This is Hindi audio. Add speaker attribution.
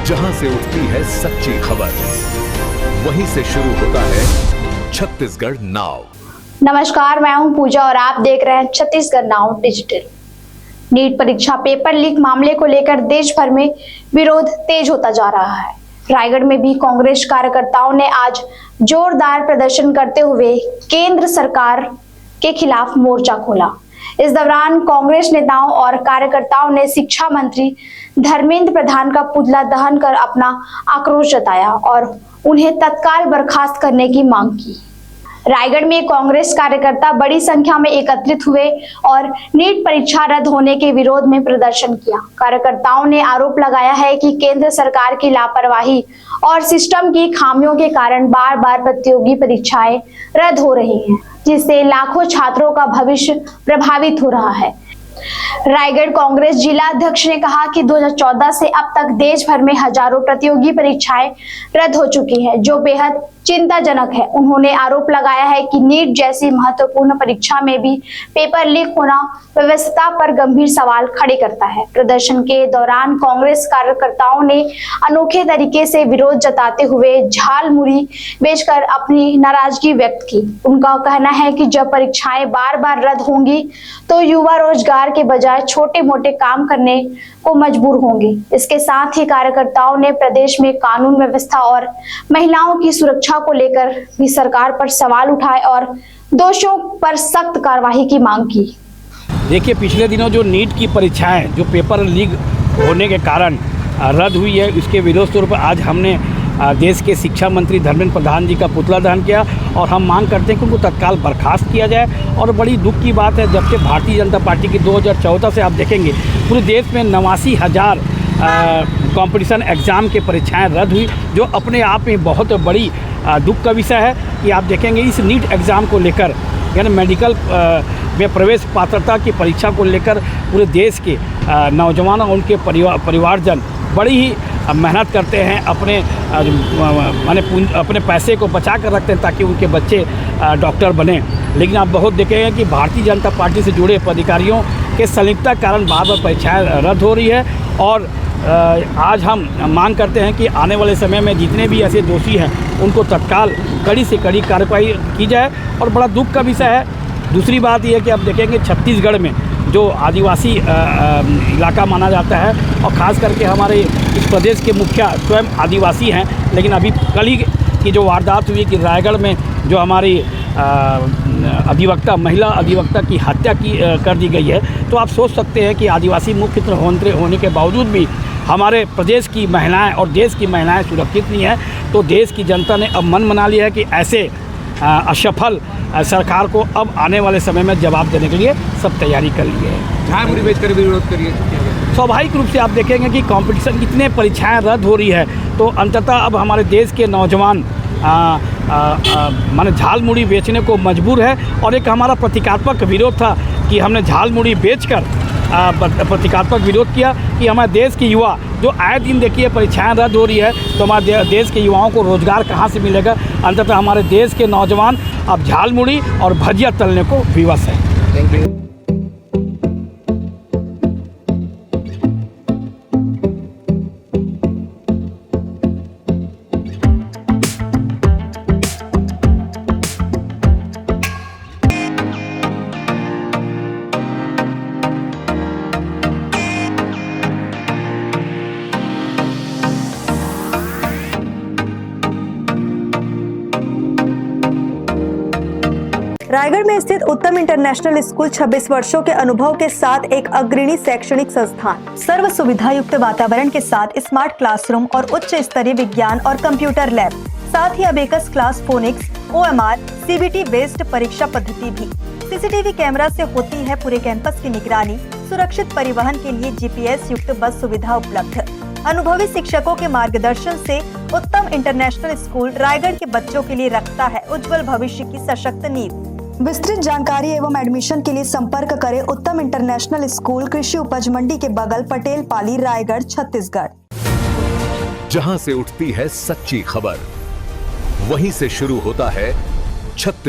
Speaker 1: जहां से उठती है सच्ची खबर, वहीं से शुरू होता है छत्तीसगढ़ नाउ।
Speaker 2: नमस्कार, मैं हूं पूजा और आप देख रहे हैं छत्तीसगढ़ नाउ डिजिटल। नीट परीक्षा पेपर लीक मामले को लेकर देश भर में विरोध तेज होता जा रहा है। रायगढ़ में भी कांग्रेस कार्यकर्ताओं ने आज जोरदार प्रदर्शन करते हुए केंद्र सरकार के खिलाफ मोर्चा खोला। इस दौरान कांग्रेस नेताओं और कार्यकर्ताओं ने शिक्षा मंत्री धर्मेंद्र प्रधान का पुतला दहन कर अपना आक्रोश जताया और उन्हें तत्काल बर्खास्त करने की मांग की। रायगढ़ में कांग्रेस कार्यकर्ता बड़ी संख्या में एकत्रित हुए और नीट परीक्षा रद्द होने के विरोध में प्रदर्शन किया। कार्यकर्ताओं ने आरोप लगाया है कि केंद्र सरकार की लापरवाही और सिस्टम की खामियों के कारण बार बार प्रतियोगी परीक्षाएं रद्द हो रही हैं, जिससे लाखों छात्रों का भविष्य प्रभावित हो रहा है। रायगढ़ कांग्रेस जिला अध्यक्ष ने कहा कि 2014 से अब तक देश भर में हजारों प्रतियोगी परीक्षाएं रद्द हो चुकी हैं, जो बेहद चिंताजनक है। उन्होंने आरोप लगाया है कि नीट जैसी महत्वपूर्ण परीक्षा में भी पेपर लीक होना व्यवस्था पर गंभीर सवाल खड़े करता है। प्रदर्शन के दौरान कांग्रेस कार्यकर्ताओं ने अनोखे तरीके से विरोध जताते हुए झाल मुड़ी बेचकर अपनी नाराजगी व्यक्त की। उनका कहना है कि जब परीक्षाएं बार बार रद्द होंगी तो युवा रोजगार के बजाय छोटे मोटे काम करने को मजबूर होंगे। इसके साथ ही कार्यकर्ताओं ने प्रदेश में कानून व्यवस्था और महिलाओं की सुरक्षा को लेकर भी सरकार पर सवाल उठाए और दोषियों पर सख्त कार्रवाई की मांग की।
Speaker 3: देखिए, पिछले दिनों जो नीट की परीक्षाएं जो पेपर लीक होने के कारण रद्द हुई है, उसके विरोध स्वरूप आज हमने देश के शिक्षा मंत्री धर्मेंद्र प्रधान जी का पुतला दहन किया और हम मांग करते हैं कि उनको तत्काल बर्खास्त किया जाए। और बड़ी दुख की बात है, जब से भारतीय जनता पार्टी की 2014 से आप देखेंगे पूरे देश में 89,000 कंपटीशन एग्ज़ाम के परीक्षाएं रद्द हुई, जो अपने आप में बहुत बड़ी दुख का विषय है। कि आप देखेंगे इस नीट एग्ज़ाम को लेकर, यानी मेडिकल में प्रवेश पात्रता की परीक्षा को लेकर पूरे देश के नौजवान और उनके परिवारजन बड़ी ही मेहनत करते हैं, अपने पैसे को बचा कर रखते हैं ताकि उनके बच्चे डॉक्टर बने। लेकिन आप बहुत देखेंगे कि भारतीय जनता पार्टी से जुड़े पदाधिकारियों के संलिप्तता के कारण बार बार परीक्षाएँ रद्द हो रही है। और आज हम मांग करते हैं कि आने वाले समय में जितने भी ऐसे दोषी हैं उनको तत्काल कड़ी से कड़ी कार्रवाई की जाए। और बड़ा दुख का विषय है। दूसरी बात यह है कि आप देखेंगे छत्तीसगढ़ में जो आदिवासी इलाका माना जाता है और ख़ास करके हमारे इस प्रदेश के मुखिया स्वयं आदिवासी हैं, लेकिन अभी कल ही की जो वारदात हुई कि रायगढ़ में जो हमारी महिला अधिवक्ता की हत्या कर दी गई है, तो आप सोच सकते हैं कि आदिवासी मुख्य होने के बावजूद भी हमारे प्रदेश की महिलाएं और देश की महिलाएं सुरक्षित नहीं हैं। तो देश की जनता ने अब मन बना लिया है कि ऐसे असफल सरकार को अब आने वाले समय में जवाब देने के लिए सब तैयारी कर ली है।
Speaker 4: झामुड़ी बेचकर विरोध करिए।
Speaker 3: स्वाभाविक रूप से आप देखेंगे कि कंपटीशन कितने परीक्षाएं रद्द हो रही है, तो अंततः अब हमारे देश के नौजवान माने झाल मुड़ी बेचने को मजबूर है। और एक हमारा प्रतीकात्मक विरोध था कि हमने झाल मुड़ी बेचकर प्रतीकात्मक विरोध किया कि हमारे देश के युवा जो आए दिन देखिए परीक्षाएं रद्द हो रही है, तो हमारे देश के युवाओं को रोज़गार कहाँ से मिलेगा। अंततः हमारे देश के नौजवान अब झाल मुड़ी और भजिया तलने को विवश है।
Speaker 4: Thank you.
Speaker 5: रायगढ़ में स्थित उत्तम इंटरनेशनल स्कूल 26 वर्षों के अनुभव के साथ एक अग्रणी शैक्षणिक संस्थान, सर्व सुविधा युक्त वातावरण के साथ स्मार्ट क्लासरूम और उच्च स्तरीय विज्ञान और कंप्यूटर लैब, साथ ही abacus class, phonics, OMR, CBT based परीक्षा पद्धति भी। CCTV कैमरा से होती है पूरे कैंपस की निगरानी। सुरक्षित परिवहन के लिए GPS युक्त बस सुविधा उपलब्ध। अनुभवी शिक्षकों के मार्गदर्शन से उत्तम इंटरनेशनल स्कूल रायगढ़ के बच्चों के लिए रखता है उज्जवल भविष्य की सशक्त नींव। विस्तृत जानकारी एवं एडमिशन के लिए संपर्क करें उत्तम इंटरनेशनल स्कूल, कृषि उपज मंडी के बगल, पटेल पाली, रायगढ़, छत्तीसगढ़।
Speaker 1: जहां से उठती है सच्ची खबर, वहीं से शुरू होता है छत्तीसगढ़।